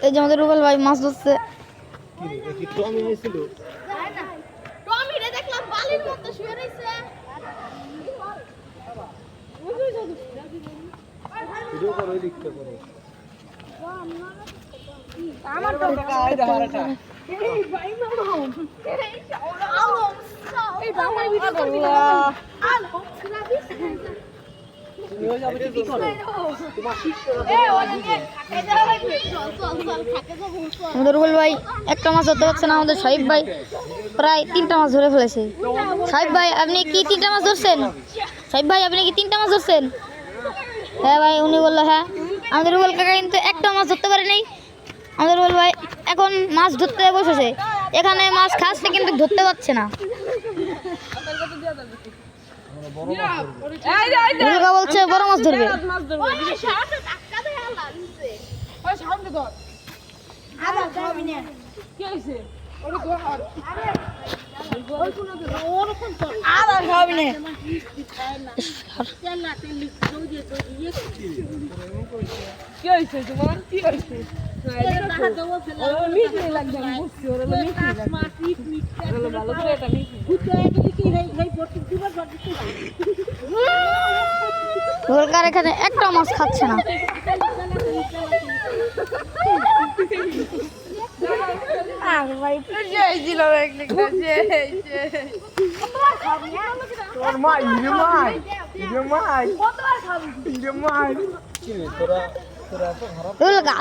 এই যে আমাদের রুবেল ভাই মাছ ধরছে। আমাদের রুবেল ভাই একটা মাছ ধরতে পারছে না, আমাদের সাহিব ভাই প্রায় 3টা মাছ ধরে ফেলেছে। সাহিব ভাই আপনি কি 3টা মাছ ধরছেন? সাহিব ভাই আপনি কি 3টা মাছ ধরছেন? হ্যাঁ ভাই, উনি বললো হ্যাঁ। আমাদের রুবেল কাকা কিন্তু একটা মাছ ধরতে পারে নাই। আমাদের রুবেল ভাই এখন মাছ ধরতে বসেছে, এখানে মাছ খাচ্ছে কিন্তু ধরতে পারছে না। বলছে বড় মাছ ধরবে। এখানে একটা মাছ খাচ্ছে না।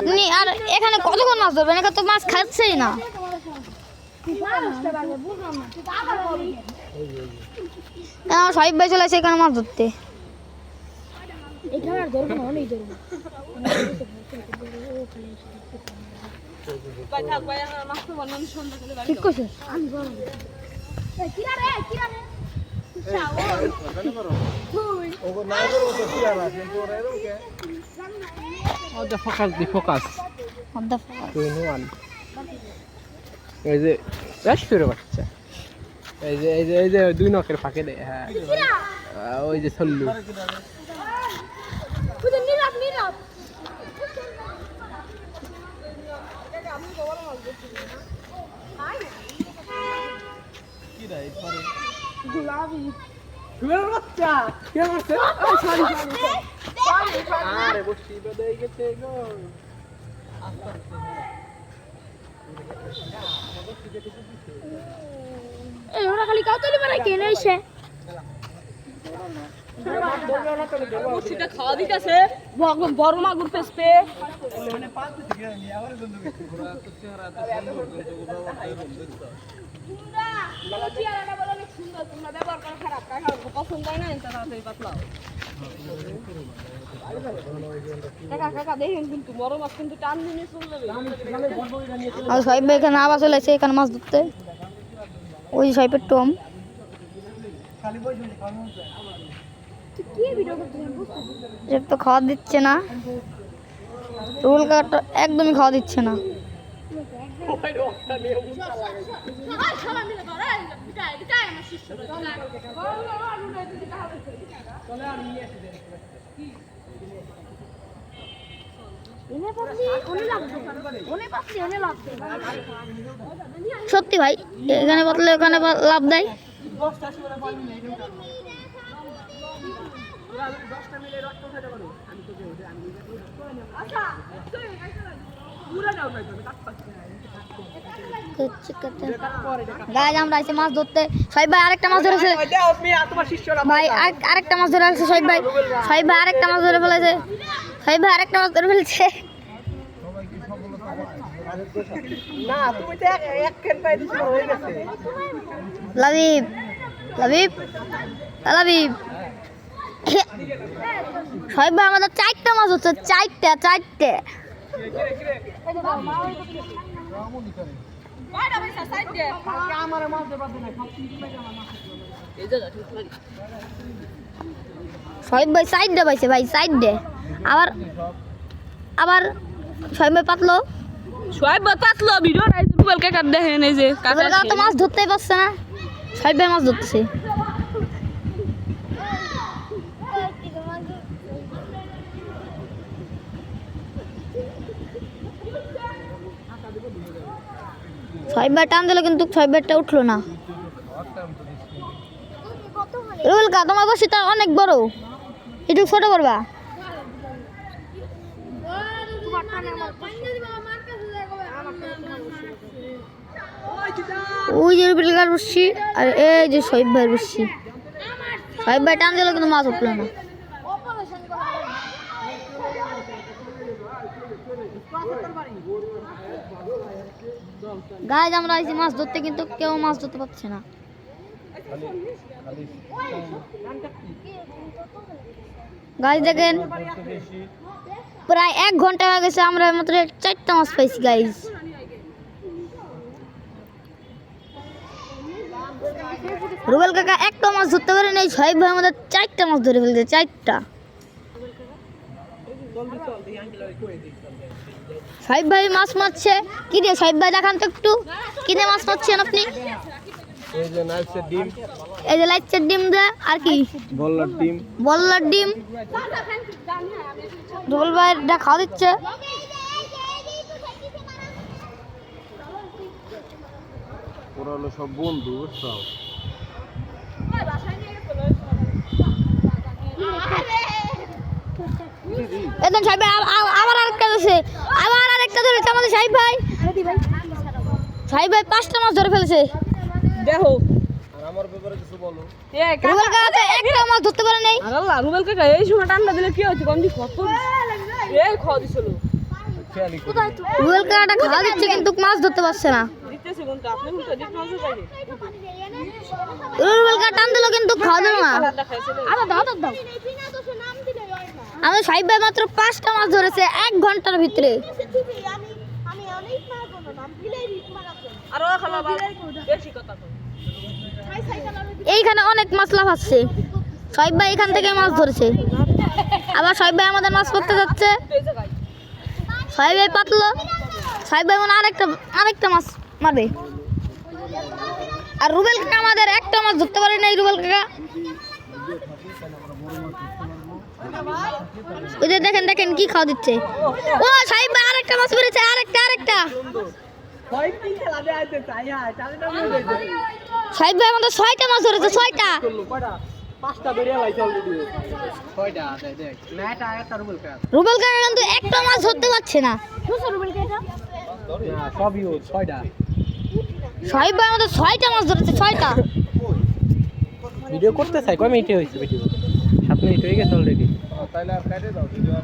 আপনি আর এখানে কতক্ষণ মাছ ধরবেন? এখানে তো মাছ খাচ্ছেই না। আমার সাহিব ভাই চলে আসে এখানে মাছ ধরতে। ঠিক করছে। এই যে বাচ্চা, এই যে 2 নখের ফাঁকে দেয়। হ্যাঁ ওই যে সল্লু বাচ্চা কে মারছে? আরে বসি বেদে গেছে গো। ওরা খালি কাউতলি বানাই কেন এসে খাওয়া দিতেছে বড় মাগুর পেস্পে এখানে আবার চলে আসে এখানে মাছ ধরতে। ওই সাইপের টম তো খাওয়া দিচ্ছে না, রুল কাটা একদমই খাওয়া দিচ্ছে না। সত্যি ভাই, এখানে পাতলে ওখানে লাভ দেয়। আমরা এসে মাছ ধরতে, সাহিব ভাই আরেকটা মাছ ধরেছে ভাই, আরেকটা মাছ ধরে আসছে সাহিব ভাই। সাহিব ভাই আরেকটা মাছ ধরে ফেলেছে, সাহিব ভাই আরেকটা মাছ ধরে ফেলেছে। লাবিব লাবিব লাবিব সাহিব ভাই আমাদের 4টা মাছ হচ্ছে, 4টে। সাহিব ভাই সাইডে পাইছে ভাই, সাইডে আবার আবার সাহিব ভাই পাতলো, ভিডিও নাই রুবেল কাকা দেখেন। এই যে কাকা তো মাছ ধরতেই পারছে না, সাহিব ভাই মাছ ধরতেছে। সাহেব ভাই টান দিল কিন্তু সাহেব ভাইটা উঠলো না। রুবেল কা তোমার বসিটা অনেক বড়, একটু ছোট করবা। ওই যে রুবেল কার বসছি আর এই যে সাহেব ভাইয়ের বসছি। সাহেব ভাই টান দিল কিন্তু মাছ উঠলো না। গাইজ আমরা আইছি মাছ ধরতে কিন্তু কেউ মাছ ধরতে পারছে না। গাইজ দেখেন প্রায় 1 ঘন্টা হয়ে গেছে, আমরা মাত্র 4টা মাছ পাইছি গাইজ। রুবেল কাকা একটা মাছ ধরতে পারে নাই, সাহেব ভাই আমাদের 4টা মাছ ধরে ফেলছে, 4টা। সাহেব ভাই মাছ মারছে কি দিয়ে? সাহেব ভাই দেখান তো একটু কি দিয়ে মাছ মারছেন আপনি? এই যে নাইসের ডিম, এই যে লাইচের ডিম দিয়ে আর কি বল্লার ডিম। বল্লার ডিম রুবেল ভাই খাওয়া দিচ্ছে। ওরা হলো সব বন্ধু, বুঝছো? একদম সাহেব ভাই আবার আরেকটা ধরেছে, আবার আরেকটা ধরেছে আমাদের সাহেব ভাই। সাহেব ভাই 5টা মাছ ধরে ফেলেছে। দেখো আর আমার ব্যাপারে কিছু বলো। রুবেল কাকা একটা মাছ ধরতে পারে নাই। আল্লাহ রুবেল কাকা এই সময় ঠান্ডা দিলে কি হচ্ছে? কমজি কত এই খাওয়া দিছিল। খেয়ালি রুবেল কাকাটা খাওয়া দিচ্ছে কিন্তু মাছ ধরতে পারছে না। দিতেছে কোনটা আপনি কোনটা দিতে মাছ চাইছে? রুবেল কাকা টান দিল কিন্তু খাওয়া দিল না। আরে দাও দাও দাও। আমাদের সাহেব ভাই মাত্র 5টা মাছ ধরেছে 1 ঘন্টার ভিতরে। আর ওরা খালা বেশি কথা কয়। এইখানে অনেক মাছ লাফাচ্ছে। সাহেব ভাই এখান থেকে মাছ ধরেছে, আবার সাহেব ভাই আমাদের মাছ করতে যাচ্ছে। সাহেব ভাই পাতলো, সাহেব ভাই মনে আরেকটা মাছ মারবে। আর রুবেল কাকা আমাদের একটা মাছ ধরতে পারে নাই। রুবেল কাকা ওই যে দেখেন দেখেন কি খাওয়া দিচ্ছে। ও সাহেব ভাই আরেকটা মাছ মেরেছে, আরেকটা। সাহেব ভাই আমাদের 6টা মাছ ধরেছে, 6টা। 5টা বেরিয়ে লাইছে অলরেডি। 6টা দেখ। না এটা একটা রুবেল কাকা। রুবেল কাকা কিন্তু একটা মাছ ধরতে পারছে না। সবই ও 6টা। সাহেব ভাই আমাদের 6টা মাছ ধরেছে, 6টা। ভিডিও করতে চাই, কয় মিনিট হয়েছে ভিডিও? 7 মিনিট হয়ে গেছে অলরেডি। তাইলে আর কাটে দাও ভিডিও।